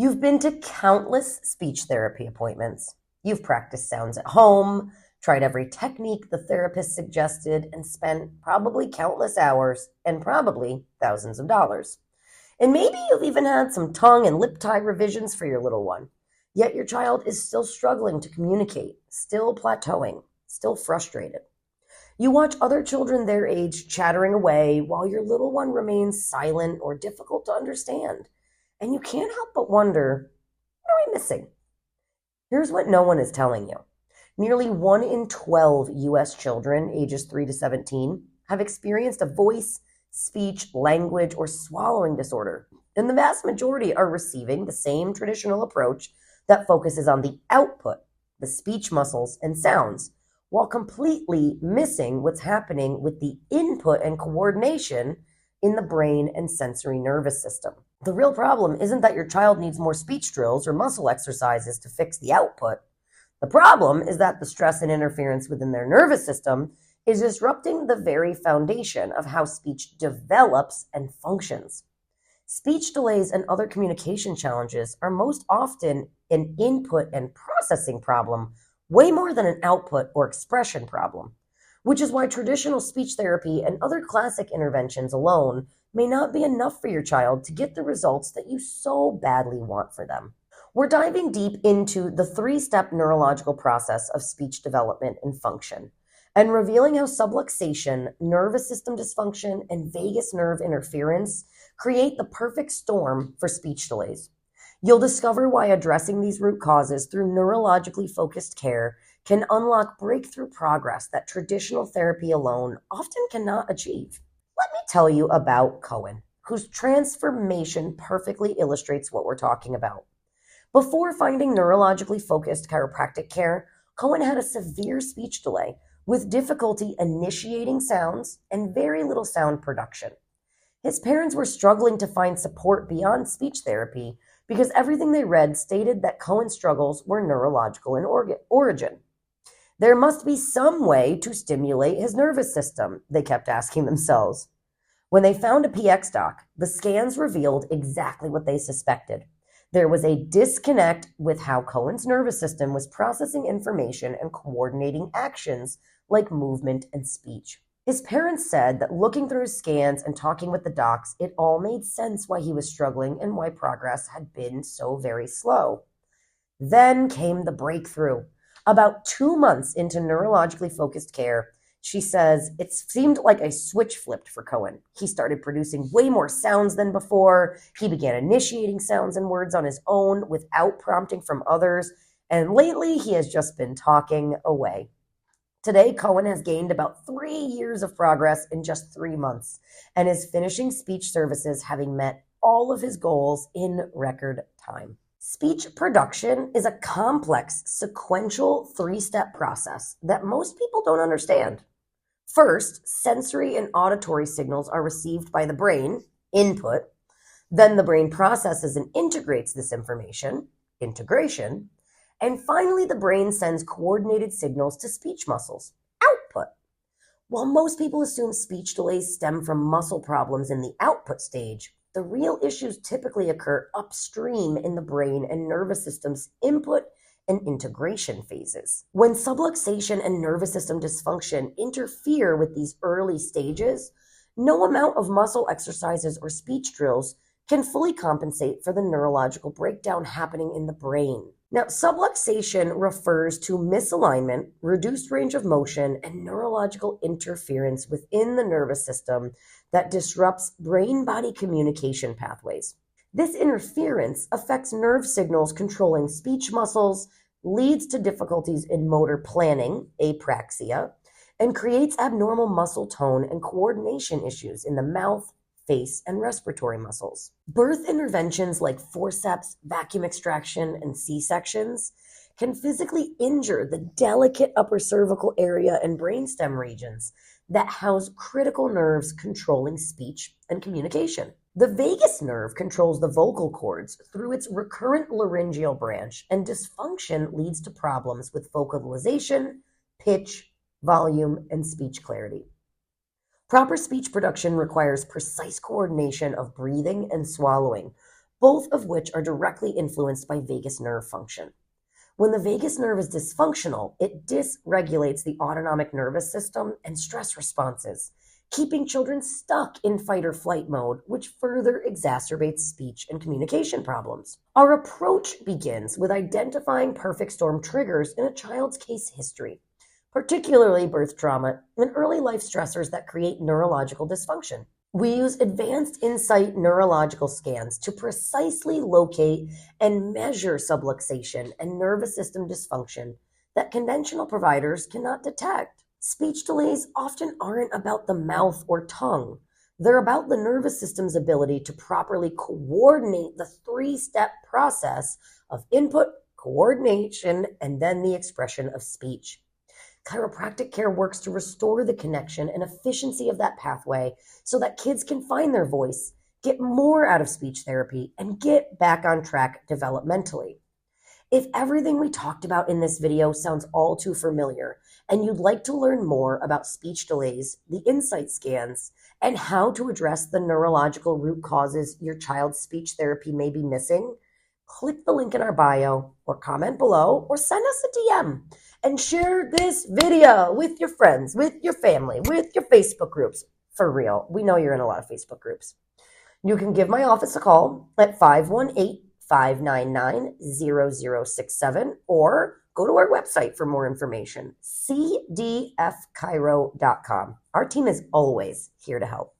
You've been to countless speech therapy appointments. You've practiced sounds at home, tried every technique the therapist suggested, and spent probably countless hours and probably thousands of dollars. And maybe you've even had some tongue and lip tie revisions for your little one. Yet your child is still struggling to communicate, still plateauing, still frustrated. You watch other children their age chattering away while your little one remains silent or difficult to understand. And you can't help but wonder, what am I missing? Here's what no one is telling you. Nearly 1 in 12 US children ages 3 to 17 have experienced a voice, speech, language, or swallowing disorder. And the vast majority are receiving the same traditional approach that focuses on the output, the speech muscles and sounds, while completely missing what's happening with the input and coordination in the brain and sensory nervous system. The real problem isn't that your child needs more speech drills or muscle exercises to fix the output. The problem is that the stress and interference within their nervous system is disrupting the very foundation of how speech develops and functions. Speech delays and other communication challenges are most often an input and processing problem, way more than an output or expression problem, which is why traditional speech therapy and other classic interventions alone may not be enough for your child to get the results that you so badly want for them. We're diving deep into the 3-step neurological process of speech development and function, and revealing how subluxation, nervous system dysfunction, and vagus nerve interference create the perfect storm for speech delays. You'll discover why addressing these root causes through neurologically focused care can unlock breakthrough progress that traditional therapy alone often cannot achieve. Let me tell you about Cohen, whose transformation perfectly illustrates what we're talking about. Before finding neurologically focused chiropractic care, Cohen had a severe speech delay with difficulty initiating sounds and very little sound production. His parents were struggling to find support beyond speech therapy because everything they read stated that Cohen's struggles were neurological in origin. There must be some way to stimulate his nervous system, they kept asking themselves. When they found a PX doc, the scans revealed exactly what they suspected. There was a disconnect with how Cohen's nervous system was processing information and coordinating actions like movement and speech. His parents said that looking through his scans and talking with the docs, it all made sense why he was struggling and why progress had been so very slow. Then came the breakthrough. About 2 months into neurologically focused care, she says it seemed like a switch flipped for Cohen. He started producing way more sounds than before. He began initiating sounds and words on his own without prompting from others. And lately, he has just been talking away. Today, Cohen has gained about 3 years of progress in just 3 months and is finishing speech services having met all of his goals in record time. Speech production is a complex, sequential 3-step process that most people don't understand. First, sensory and auditory signals are received by the brain, input. Then the brain processes and integrates this information, integration. And finally, the brain sends coordinated signals to speech muscles, output. While most people assume speech delays stem from muscle problems in the output stage, the real issues typically occur upstream in the brain and nervous system's input and integration phases. When subluxation and nervous system dysfunction interfere with these early stages, no amount of muscle exercises or speech drills can fully compensate for the neurological breakdown happening in the brain. Now, subluxation refers to misalignment, reduced range of motion, and neurological interference within the nervous system that disrupts brain-body communication pathways. This interference affects nerve signals controlling speech muscles, leads to difficulties in motor planning, apraxia, and creates abnormal muscle tone and coordination issues in the mouth, face, and respiratory muscles. Birth interventions like forceps, vacuum extraction, and C-sections can physically injure the delicate upper cervical area and brainstem regions that house critical nerves controlling speech and communication. The vagus nerve controls the vocal cords through its recurrent laryngeal branch, and dysfunction leads to problems with vocalization, pitch, volume, and speech clarity. Proper speech production requires precise coordination of breathing and swallowing, both of which are directly influenced by vagus nerve function. When the vagus nerve is dysfunctional, it dysregulates the autonomic nervous system and stress responses, keeping children stuck in fight or flight mode, which further exacerbates speech and communication problems. Our approach begins with identifying perfect storm triggers in a child's case history, particularly birth trauma and early life stressors that create neurological dysfunction. We use advanced insight neurological scans to precisely locate and measure subluxation and nervous system dysfunction that conventional providers cannot detect. Speech delays often aren't about the mouth or tongue. They're about the nervous system's ability to properly coordinate the three-step process of input, coordination, and then the expression of speech. Chiropractic care works to restore the connection and efficiency of that pathway so that kids can find their voice, get more out of speech therapy, and get back on track developmentally. If everything we talked about in this video sounds all too familiar, and you'd like to learn more about speech delays, the insight scans, and how to address the neurological root causes your child's speech therapy may be missing, click the link in our bio or comment below or send us a DM and share this video with your friends, with your family, with your Facebook groups. For real, we know you're in a lot of Facebook groups. You can give my office a call at 518-599-0067 or go to our website for more information, cdfchiro.com. Our team is always here to help.